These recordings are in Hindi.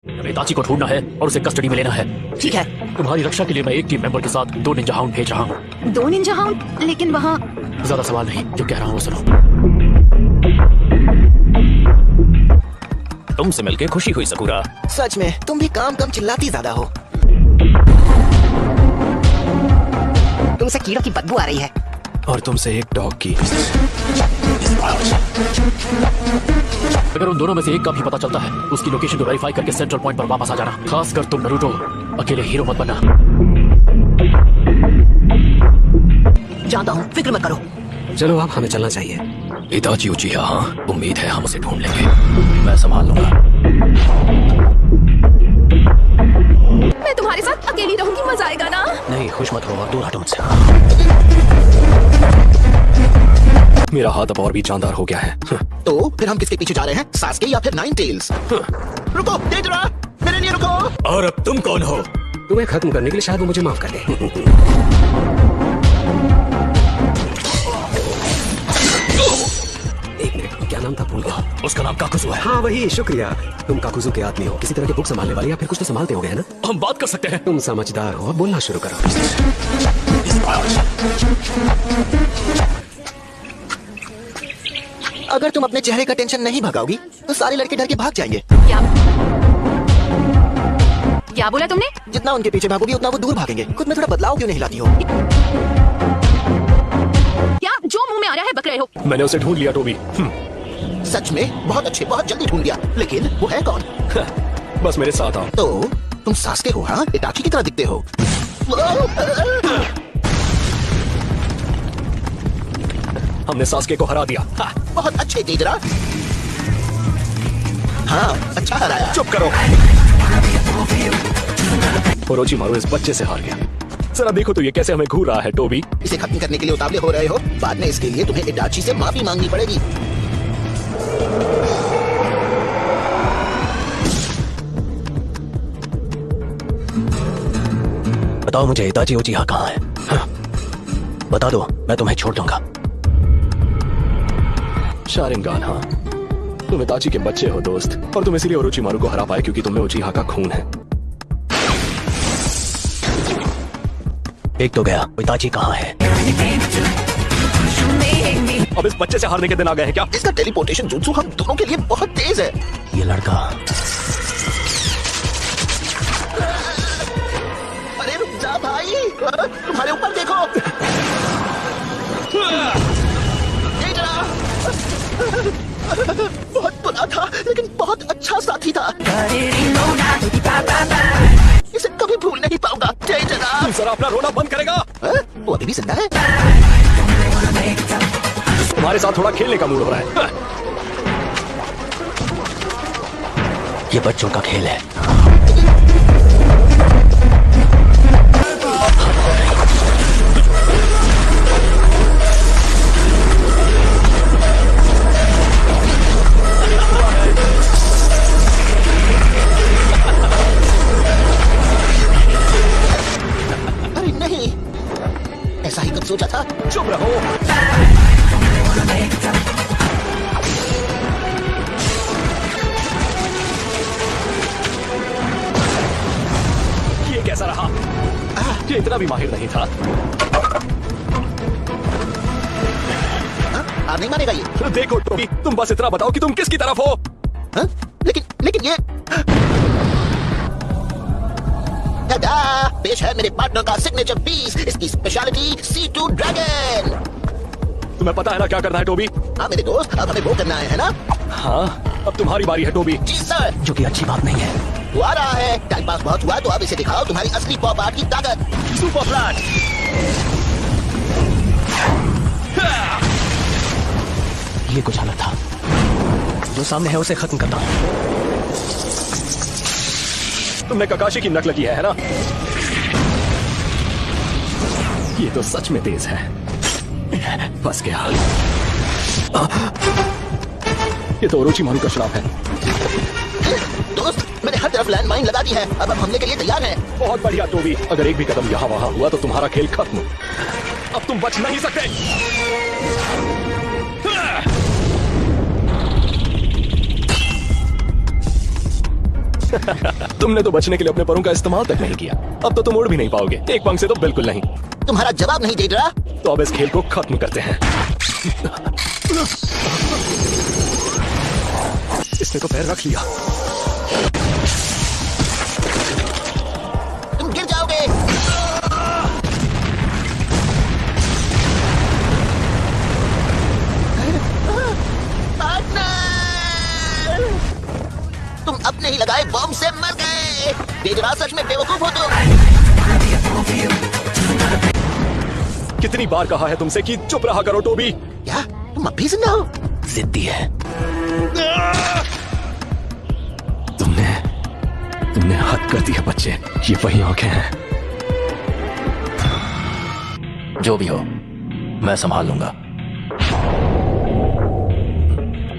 हमें इताची को ढूंढना है और उसे कस्टडी में लेना है। ठीक है। तुम्हारी रक्षा के लिए मैं एक टीम मेंबर के साथ 2 निंजा हाउंड भेज रहा हूँ। 2 निंजा हाउंड? लेकिन वहाँ ज्यादा सवाल नहीं, जो कह रहा हूँ सुनो। तुमसे मिलके खुशी हुई सकूरा। सच में तुम भी काम कम चिल्लाती ज्यादा हो। तुमसे कीड़ों की बदबू आ रही है। और तुमसे एक डॉग की। अगर उन दोनों में से एक का भी पता चलता है, उसकी लोकेशन को वेरीफाई करके सेंट्रल पॉइंट पर वापस आ जाना। खासकर तुम नारुतो, अकेले हीरो मत बनना। जानता हूँ, फिक्र मत करो। चलो अब हमें चलना चाहिए। इताची उचिहा, हाँ, उम्मीद है हम उसे ढूंढ लेंगे। मैं संभाल लूंगा। मैं तुम्हारे साथ अकेली रहूंगी, मजा आएगा ना? नहीं, खुश मत हो और दूर हटो मुझसे। मेरा हाथ अब और भी जानदार हो गया है। तो फिर हम किसके पीछे जा रहे हैं, सास्के या फिर नाइन टेल्स? रुको, डेजरा, मेरे लिए रुको। और अब तुम कौन हो? तुम्हें खत्म करने के लिए शायद वो मुझे माफ कर दे। एक मिनट, क्या नाम था? भूल गया। उसका नाम काकुजू है। हाँ वही, शुक्रिया। तुम काकुजू के आदमी हो, किसी तरह के बुक संभालने वाले या फिर कुछ तो संभालते होगे, है ना? हम बात कर सकते हैं। तुम समझदार हो, बोलना शुरू करो। अगर तुम अपने चेहरे का टेंशन नहीं भगाओगी तो सारे लड़के डर के भाग जाएंगे। क्या बोला तुमने? जितना उनके पीछे भागोगी उतना वो दूर भागेंगे। खुद में थोड़ा बदलाव क्यों नहीं लाती हो? क्या जो मुंह में आ रहा है बक रहे हो? मैंने उसे ढूंढ लिया टोबी। सच में बहुत अच्छे, बहुत जल्दी ढूंढ लिया। लेकिन वो है कौन? बस मेरे साथ आओ। तो तुम सास्के हो? हाँ, इताची की तरह दिखते हो। हमने सास्के को हरा दिया। बहुत अच्छे डेजरा। हाँ, अच्छा हराया। चुप करो। ओरोचिमारू इस बच्चे से हार गया। जरा देखो तो ये कैसे हमें घूर रहा है। टोबी, इसे खत्म करने के लिए उतावले हो रहे हो। बाद में इसके लिए तुम्हें इताची से माफी मांगनी पड़ेगी। बताओ मुझे इताची उचिहा कहाँ है? हाँ, बता दो, मैं तुम्हें छोड़ दूंगा। शारिंगान, हाँ, तुम इताची के बच्चे हो दोस्त, और तुम इसीलिए ओरोचिमारू को हरा पाए क्योंकि तुम्हें उचिहा का खून है। एक तो गया, इताची कहाँ है? अब इस बच्चे से हारने के दिन आ गए हैं क्या? इसका टेलीपोर्टेशन जुत्सु हम दोनों के लिए बहुत तेज है। ये लड़का। अरे रुक जा भाई, तुम्हारे ऊपर देखो। बहुत बुरा था लेकिन बहुत अच्छा साथी था। इसे कभी भूल नहीं पाऊंगा। जय जना। तुम जरा अपना रोना बंद करेगा? वो अभी भी जिंदा है। तुम्हारे साथ थोड़ा खेलने का मूड हो रहा है। ये बच्चों का खेल है। अरे नहीं, ऐसा ही कब सोचा था। चुप रहो। ये कैसा रहा? ये इतना भी माहिर नहीं था। हार नहीं मानेगा ये। देखो टोबी, तुम बस इतना बताओ कि तुम किसकी तरफ हो। हाँ? लेकिन ये दादा, पेश है मेरे पार्टनर का सिग्नेचर पीस। इसकी स्पेशलिटी C2 ड्रैगन। तुम्हें पता है ना क्या करना है टोबी? हाँ मेरे दोस्त, अब हमें वो करना है ना? हाँ, अब तुम्हारी बारी है टोबी। जी सर। जो कि अच्छी बात नहीं है। वो आ रहा है। टाइम पास बहुत हुआ, तो अब इसे दिखाओ तुम्हारी असली पॉप आर्ट की ताकत। Super flat. ये कुछ अलग था। जो सामने है उसे खत्म करता हूँ। तुमने ककाशी की नकल की है ना? ये तो सच में तेज है। बस गया। ये तो ओरोचिमारू का श्राप है। दोस्त, मैंने हर तरफ लैंडमाइन लगा दी है। अब हम हमले के लिए तैयार हैं। बहुत बढ़िया टोबी। अगर एक भी कदम यहाँ वहाँ हुआ तो तुम्हारा खेल खत्म। अब तुम बच नहीं सकते। तुमने तो बचने के लिए अपने परों का इस्तेमाल तक नहीं किया। अब तो तुम उड़ भी नहीं पाओगे, एक पंख से तो बिल्कुल नहीं। तुम्हारा जवाब नहीं दे रहा। तो अब इस खेल को खत्म करते हैं। इसने तो पैर रख लिया। तुम गिर जाओगे। पार्टनर, तुम अपने ही लगाए बॉम्ब से मर गए। बेजरा सच में बेवकूफ हो तुम। कितनी बार कहा है तुमसे कि चुप रहा करो टोबी। क्या तुम अब भी जिंदा हो? जिद्दी है। तुमने हद कर दी है बच्चे, ये वही आंखें हैं। जो भी हो, मैं संभाल लूंगा।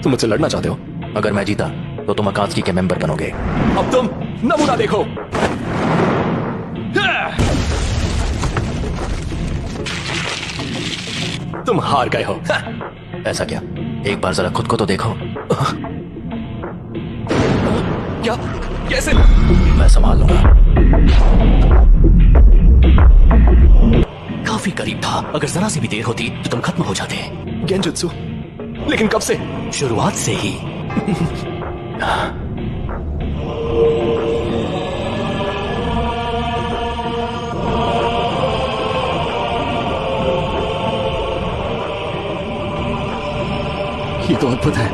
तुम मुझसे लड़ना चाहते हो? अगर मैं जीता तो तुम अकात्सुकी के मेंबर बनोगे। अब तुम नमूना देखो। तुम हार गए हो। ऐसा क्या? एक बार जरा खुद को तो देखो। क्या? कैसे? मैं संभाल लूंगा। काफी करीब था। अगर जरा सी भी देर होती तो तुम खत्म हो जाते। गेंजुत्सु, लेकिन कब से? शुरुआत से ही। ये तो अद्भुत है।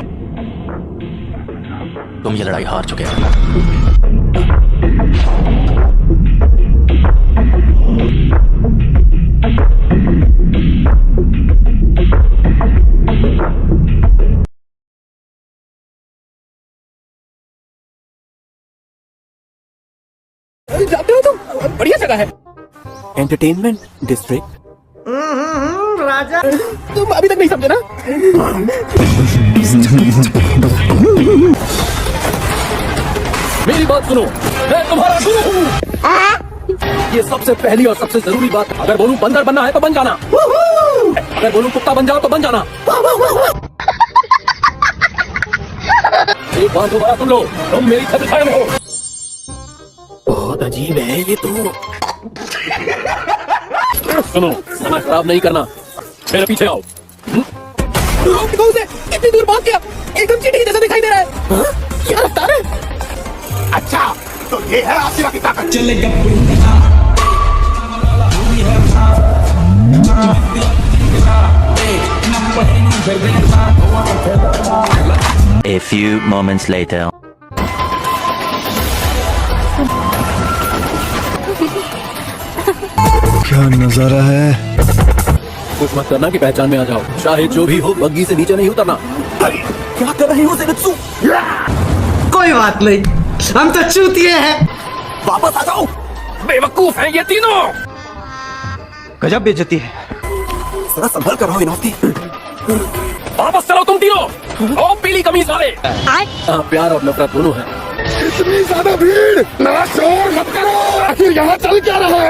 तुम ये लड़ाई हार चुके हो। जाते हो तुम? बढ़िया जगह है। Entertainment district. राजा, तुम अभी तक नहीं समझे ना? मेरी बात सुनो, मैं तुम्हारा गुरु हूँ। ये सबसे पहली और सबसे जरूरी बात, अगर बोलूं बंदर बनना है तो बन जाना। अगर बोलूं कुत्ता बन जाओ तो बन जाना। एक बात दोबारा सुन लो, तुम मेरी छत्रछाया में हो। बहुत अजीब है ये तो। सुनो, समय खराब नहीं करना, मेरे पीछे आओ। कितनी दूर भाग गया? एकदम चींटी जैसा दिखाई दे रहा है। क्या रफ्तार है? अच्छा, तो ये है आसिरा की ताकत। A few moments later. क्या नजारा है। कुछ मत करना कि पहचान में आ जाओ। चाहे जो भी हो, बग्गी से नीचे नहीं उतरना। क्या कर रहे हो ज़ेनित्सु? कोई बात नहीं, हम तो चूतिए हैं। वापस आ जाओ। बेवकूफ हैं ये तीनों। गजब बेइज्जती है। जरा संभल कर रहो इनोती। वापस चलो तुम तीनों। ओ पीली कमीज वाले। प्यार और नफरत दोनों है। इतनी ज्यादा भीड़, ना शोर मत करो। आखिर यहाँ चल क्या रहा है?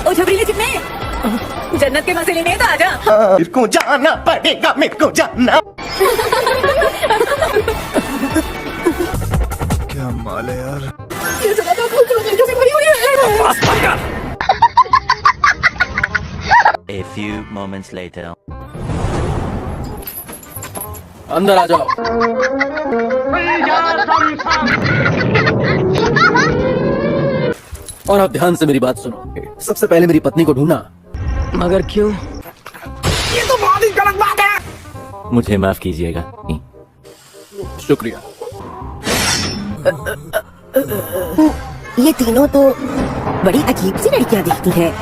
ओ झबरीले चिकने, जन्नत के मजे लेने तो आजा। मेरे को जाना पड़ेगा, मेरे को जाना। क्या माल है यार। ये जगह तो खूबसूरत लड़कियों से भरी हुई है। A few moments later. अंदर आ जाओ। और अब ध्यान से मेरी बात सुनो। सबसे पहले मेरी पत्नी को ढूंढना। मगर क्यों? ये तो बहुत ही गलत बात है। मुझे माफ कीजिएगा। शुक्रिया। ये तीनों तो बड़ी अजीब सी लड़कियां दिखती हैं।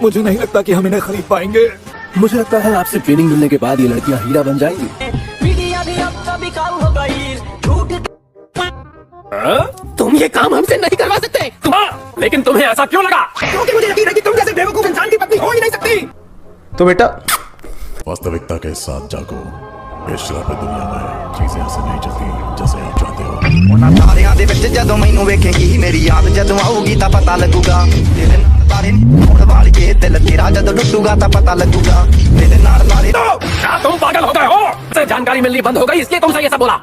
मुझे नहीं लगता कि हम इन्हें खरीद पाएंगे। मुझे लगता है आपसे ट्रेनिंग मिलने के बाद ये लड़कियां हीरा बन जाएंगी। तुम ये काम हमसे नहीं करवा सकते। लेकिन तुम्हें ऐसा क्यों लगा? क्योंकि मुझे यकीन है कि तुम जैसे बेवकूफ इंसान की पत्नी हो ही नहीं सकती। तो बेटा, वास्तविकता के साथ जागो। इस श्रापित दुनिया में चीजें ऐसे नहीं चलती जैसे आप चाहते हो। ਉਹਨਾਂ ਤਾਰਿਆਂ ਦੇ ਵਿੱਚ ਜਦੋਂ ਮੈਨੂੰ ਵੇਖੇਂਗੀ ਮੇਰੀ ਯਾਦ ਜਦੋਂ ਆਊਗੀ ਤਾਂ ਪਤਾ ਲੱਗੂਗਾ ਤੇਰੇ ਨਾਲ ਤਾਰੇ ਹੋਣ ਵਾਲੀਏ ਦਿਲ ਤੇਰਾ ਜਦੋਂ ਟੁੱਟੂਗਾ ਤਾਂ पता लगूगा मेरे नाल तारे क्या तुम पागल हो गए हो? मुझे जानकारी मिलनी बंद हो गई इसलिए तुमसे ये सब बोला।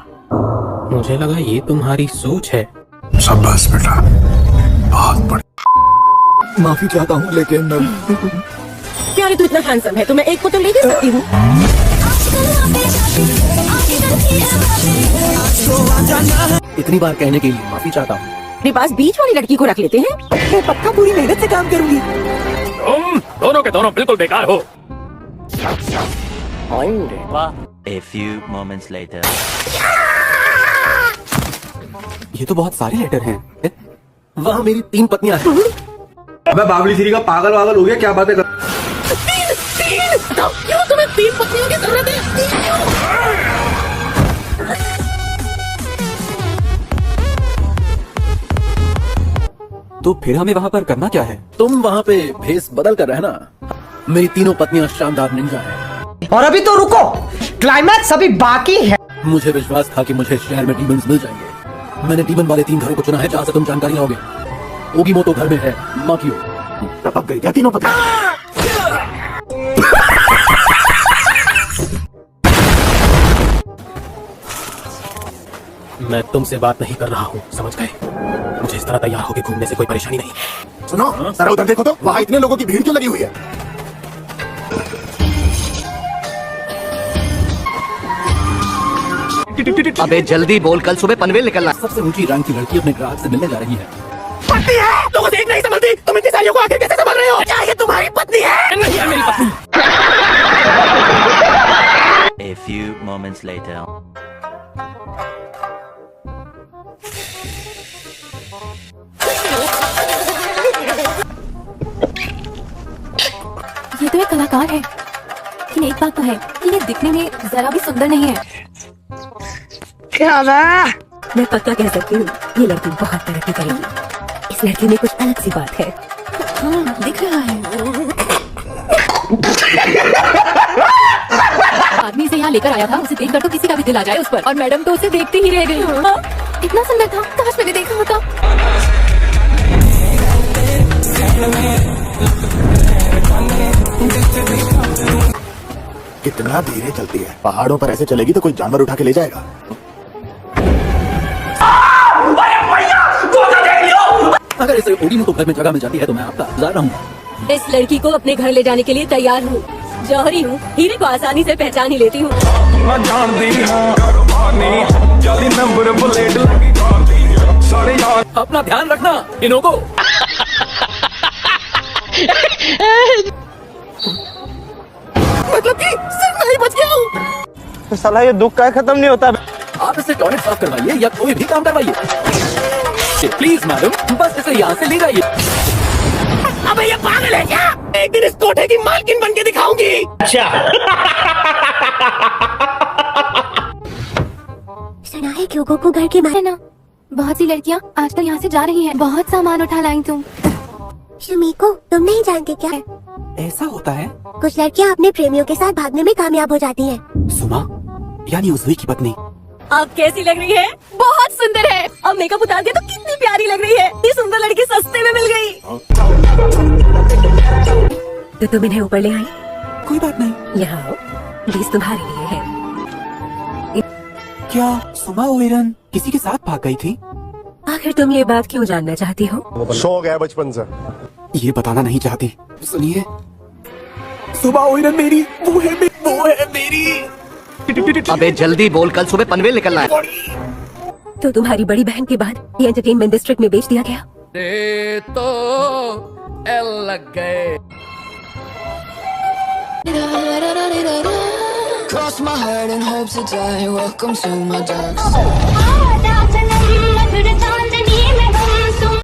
मुझे लगा ये तुम्हारी सोच है। शाबाश बेटा, बहुत बड़ी। माफी चाहता हूँ लेकिन प्यारे तू इतना हैंडसम है तो मैं एक को तो ले दे सकती हूँ। इतनी बार कहने के लिए माफी चाहता हूँ। मेरे पास बीच वाली लड़की को रख लेते हैं। मैं पक्का पूरी मेहनत से काम करूंगी। तुम दोनों के दोनों बिल्कुल बेकार हो। A few moments later. ये तो बहुत सारे लेटर हैं। वहाँ मेरी 3 पत्नियां हैं। अबे बाबली श्री का पागल वागल हो गया, क्या बातें कर। क्यों तुम्हें 3 पत्नियों की जरूरत है? तो फिर हमें वहाँ पर करना क्या है? तुम वहाँ पे भेस बदल कर रहना। मेरी 3 पत्नियां शानदार निंजा हैं। और अभी तो रुको, क्लाइमैक्स अभी बाकी है। मुझे विश्वास था कि मुझे शहर में डीमंस मिल जाएंगे। मैंने डीमन वाले 3 घरों को चुना है जहाँ से तुम जानकारी लोगे। ओगीमोटो घर में है, माकियो। टपक गई क्या तीनों पत्नी? मैं तुमसे बात नहीं कर रहा हूँ, समझ गए? मुझे इस तरह तैयार होकर घूमने से कोई परेशानी नहीं। सुनो जरा उधर देखो तो, वहाँ इतने लोगों की भीड़ क्यों लगी हुई है? अबे जल्दी बोल, कल सुबह पनवेल निकलना। सबसे ऊंची रैंक की लड़की अपने ग्राहक से मिलने जा रही है। पत्नी है, लोगों से एक नहीं संभलती। तुम इनकी साड़ियों को आखिर कैसे संभाल रहे हो? क्या ये तुम्हारी पत्नी है? नहीं है मेरी पत्नी। A few moments later. ये तो एक कलाकार है, लेकिन एक बात तो है कि ये दिखने में जरा भी सुंदर नहीं है। क्या मैं पक्का कह सकती हूँ ये लड़की बहुत तरक्की करेगी। इस लड़की में कुछ अलग सी बात है। हाँ, दिख रहा है। आदमी इसे यहाँ लेकर आया था, उसे देखकर तो किसी का भी दिल आ जाए उस पर, और मैडम तो उसे देखती ही रह गई। हाँ, इतना सुंदर था, काश मैंने देखा होता। कितना धीरे चलती है। पहाड़ों पर ऐसे चलेगी तो कोई जानवर उठा के ले जाएगा। अगर इसे ओगीमोटो घर में जगह मिल जाती है तो मैं आपका इंतजार रहूंगा। इस लड़की को अपने घर ले जाने के लिए तैयार हूँ। जौहरी हूँ, हीरे को आसानी से पहचान ही लेती हूँ। अपना ध्यान रखना इनों को। मतलब कि सिर्फ नहीं बच गया हूँ। तो साला ये दुख का खत्म नहीं होता। आप इसे टॉयलेट साफ करवाइए या कोई भी काम करवाइए। प्लीज मैडम, बस इसे यहाँ से ले जाइए। अबे ये पागल है क्या? एक दिन इस कोठे की मालकिन बन के दिखाऊंगी। अच्छा। सुना है क्यों को घर के बाहर ना बहुत सी लड़कियाँ आजकल यहाँ से जा रही हैं। बहुत सामान उठा लाई तुम। शमीको, तुम नहीं जानते क्या? ऐसा होता है? कुछ लड़कियाँ अपने प्रेमियों के साथ भागने में कामयाब हो जाती हैं। सुमा, यानी उजुई की पत्नी। अब कैसी लग रही है? बहुत सुंदर है। अब मेकअप उतार के तो कितनी प्यारी लग रही है। ये सुंदर लड़की सस्ते में मिल गई। तो तुम इन्हें ऊपर ले आई? कोई बात नहीं। यहाँ आओ, 20 तुम्हारे लिए है। क्या सुमा ओइरन किसी के साथ भाग गई थी? आखिर तुम ये बात क्यों जानना चाहती हो? शौक है बचपन से। ये बताना नहीं चाहती। सुनिए, सुमा ओइरन मेरी वो है मेरी। अबे जल्दी बोल, कल सुबह पनवेल निकलना है। तो तुम्हारी बड़ी बहन के बाद ये एंटरटेनमेंट डिस्ट्रिक्ट में बेच दिया गया। तो एल लग गए। Cross my heart and hope to die. Welcome to my dark side.